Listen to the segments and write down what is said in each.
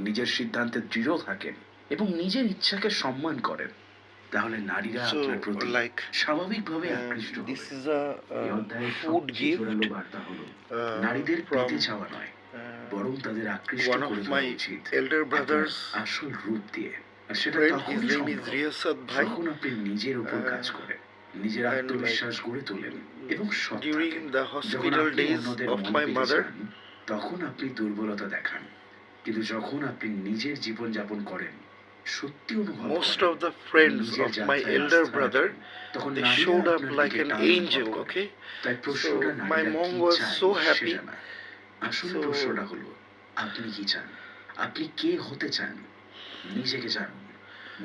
নিজের সিদ্ধান্তে দৃঢ় থাকেন এবং নিজের ইচ্ছাকে সম্মান করেন, তাহলে নারীরা আপনার প্রতি স্বাভাবিকভাবে আকৃষ্ট হবে। এই অধ্যায়ের সবচেয়ে জোরালো বার্তা হলো নারীদের পেতে চাওয়া নয়, বরং তাদের আকৃষ্ট করে তোলা উচিত আপনার আসল রূপ দিয়ে। আর সেটা তখনই সম্ভব যখন আপনি নিজের উপর কাজ করেন, নিজের আত্মবিশ্বাস গড়ে তোলেন এবং সৎ থাকেন। যখন আপনি অন্যদের মন পেতে চান, তখন আপনি দুর্বলতা দেখান, কিন্তু যখন আপনি নিজের জীবন যাপন করেন, সত্যি অনুভব Most করেন, of the friends নিজের of my যাত্রায় elder আস্থা brother, রাখেন, তখন they নারীরা showed up আপনার like দিকে an টান angel, অনুভব করে। okay? তাই প্রশ্নটা So my নারীরা mom কি was চায় so happy. সেটা না, আসল So প্রশ্নটা হলো আপনি কি চান, আপনি কে হতে চান, নিজেকে জানুন,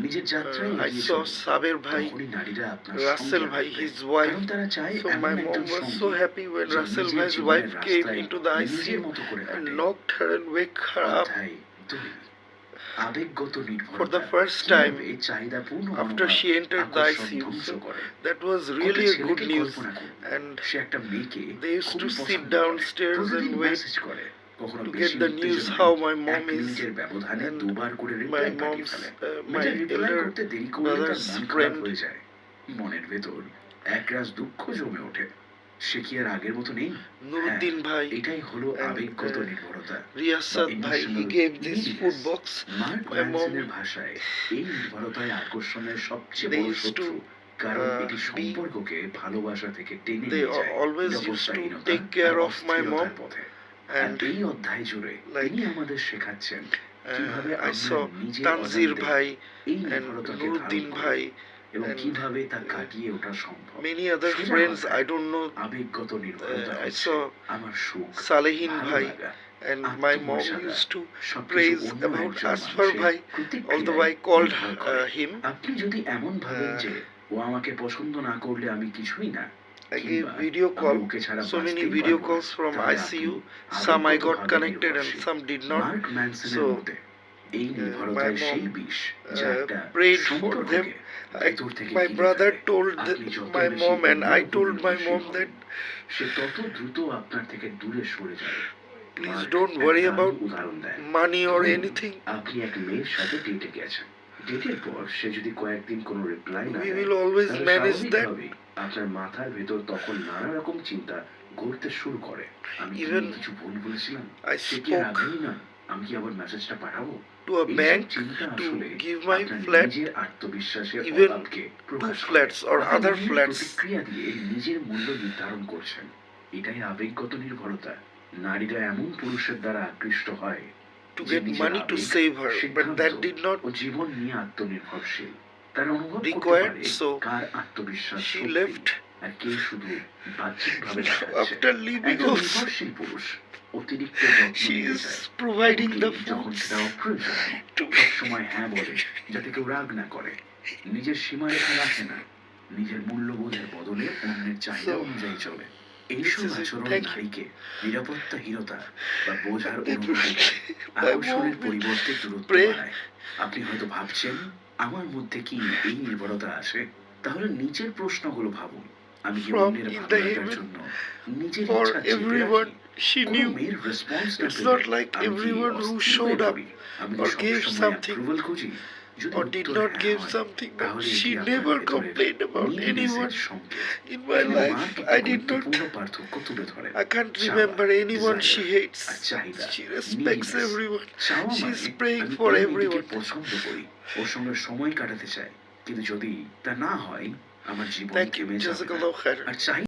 নিজের যাত্রায় I এগিয়ে saw চলুন। Saber Bhai, তখনই নারীরা আপনার Russell সঙ্গে Bhai, রাখবে, his wife. কারণ তারা চায় So এমন my একজন mom was সঙ্গী so happy when যে Russell নিজের Bhai's জীবনের wife came রাস্তায় into the নিজের ICU মতো করে and হাঁটে। knocked her and wake her up. অধ্যায় 2, আবেগগত For নির্ভরতা the first কিভাবে time চাহিদাপূর্ণ after মনোভাব she entered the আকর্ষণ ICU. ধ্বংস So করে। that was কত really a good ছেলেকে news. কল্পনা করুন, And সে একটা মেয়েকে they used খুবই to sit পছন্দ করে, downstairs প্রতিদিন and wait মেসেজ করে, কখনো to বেশি get the news উত্তেজনায় how my 1 mom is. মিনিটের ব্যবধানে And 2 বার করে my রিপ্লাই পাঠিয়ে mom's, ফেলে। my মেয়েটা রিপ্লাই elder করতে দেরি করলে তার brother's মন খারাপ friend, হয়ে যায়, মনের ভেতর একরাশ দুঃখ জমে ওঠে। সে কি আর আগের মতো নেই? হ্যাঁ, Nuruddin Bhai, এটাই হলো and আবেগগত নির্ভরতা বা Riyasat Bhai, he emotional gave this নিডিনেস। food box. Mark My ম্যানসনের mom, ভাষায় এই নির্ভরতাই আকর্ষণের সবচেয়ে they বড় used শত্রু, to কারণ এটি be, সম্পর্ককে ভালোবাসা থেকে টেনে they নিয়ে যায় always used to জবস্থাহীনতা take R care of my mom. অস্থিরতার পথে। আর And এই অধ্যায় জুড়ে like তিনি আমাদের শেখাচ্ছেন কিভাবে I আমরা saw নিজের Tanzir অজান্তে Bhai এই and নির্ভরতাকে ধারণ Nuruddin করি Bhai এবং and কিভাবে তা কাটিয়ে ওঠা সম্ভব। many other সোজা friends. কথায় I don't know. আবেগগত নির্ভরতা I হচ্ছে saw আমার সুখ, Salehin ভালো Bhai, লাগা, and my mom আত্মমর্যাদা, used to সবকিছু praise অন্য about একজন Asfar মানুষের Bhai, although প্রতিক্রিয়ায় I called নির্ভর করে। him. আপনি যদি এমন ভাবেন যে ও আমাকে পছন্দ না করলে আমি কিছুই না, I gave কিংবা video আমি call, ওকে ছাড়া so many বাঁচতেই video পারবো না, calls from তাহলে আপনি ICU. Some I got আবেগগতভাবে connected and নির্ভরশীল। some did not. মার্ক ম্যানসনের So মতে এই my নির্ভরতায় mom সেই বিষ যা একটা prayed for them. সম্পর্ককে ভেতর থেকে My গিলে brother ফেলে। told আপনি যত my বেশি mom and I told my অনুভূতিশীল mom হবেন, that সে তত দ্রুত আপনার থেকে দূরে সরে যাবে। please মার্ক don't এক worry দারুণ about উদাহরণ দেন। money or ধরুন, anything. আপনি এক মেয়ের সাথে ডেটে গেছেন, ডেটের পর সে যদি কয়েকদিন কোনো রিপ্লাই না We দেয়, will always তাহলে manage that. স্বাভাবিকভাবেই আপনার মাথার ভেতর তখন নানা রকম চিন্তা ঘুরতে শুরু করে। আমি কি Even কিছু ভুল বলেছিলাম? I সে কি আর spoke আগ্রহী নয়? আমি কি আবার মেসেজটা পাঠাবো? to a এইসব bank চিন্তা to আসলে give my আপনার flat, নিজের আত্মবিশ্বাসের even অভাবকে 2 প্রকাশ করে। flats or আপনি other মনের flats. প্রতিক্রিয়া দিয়ে নিজের মূল্য নির্ধারণ করছেন। এটাই আবেগগত নির্ভরতা। নারীরা এমন পুরুষের দ্বারা আকৃষ্ট হয় To যে get নিজের money to আবেগ, save her, but সিদ্ধান্ত that did not ও জীবন নিয়ে আত্মনির্ভরশীল। তারা অনুভব করতে required. পারে So কার আত্মবিশ্বাস she সত্যি left. আর কে শুধু বাহ্যিকভাবে দেখাচ্ছে। After leaving একজন also, নির্ভরশীল পুরুষ অতিরিক্ত যত্ন she নিতে is চায়, providing the এমনকি যখন foods সেটা অপ্রয়োজন। to সবসময় হ্যাঁ বলে যাতে কেউ রাগ না করে, নিজের সীমারেখা রাখে না, নিজের মূল্যবোধের বদলে অন্যের চাহিদা So, অনুযায়ী চলে। this এইসব is it. আচরণ Thank you. নারীকে নিরাপত্তাহীনতা বা বোঝার That অনুভূতিতে my আকর্ষণের mom will পরিবর্তে দূরত্ব pray. বাড়ায়। আপনি হয়তো ভাবছেন আমার মধ্যে কি এই নির্ভরতা আছে? তাহলে নিচের প্রশ্নগুলো ভাবুন। আমি কি From অন্যের in ভালো the লাগার heaven জন্য নিজের for ইচ্ছা চেপে everyone রাখি? she কোনো knew. মেয়ের রেসপন্স না It's পেলে not like আমি কি everyone who অস্থির showed হয়ে up পড়ি? আমি কি or gave সবসময় something অ্যাপ্রুভাল খুঁজি? যদি or উত্তর did not হ্যাঁ give হয়, something, but তাহলে she এটি আপনার never ভেতরের complained about neediness anyone এর সংকেত। in my এখানে life. মার্ক I একটি did not. গুরুত্বপূর্ণ পার্থক্য তুলে ধরেন। I can't চাওয়া, remember anyone she desire, hates. আর চাহিদা, She respects neediness। everyone. চাওয়া She's মানে praying আমি for এই মেয়েটিকে everyone. পছন্দ করি, ওর সঙ্গে সময় কাটাতে চাই, কিন্তু যদি তা না হয় আমার জীবন Thank you. থেমে যাবে না। Jazakallah khair. আর চাই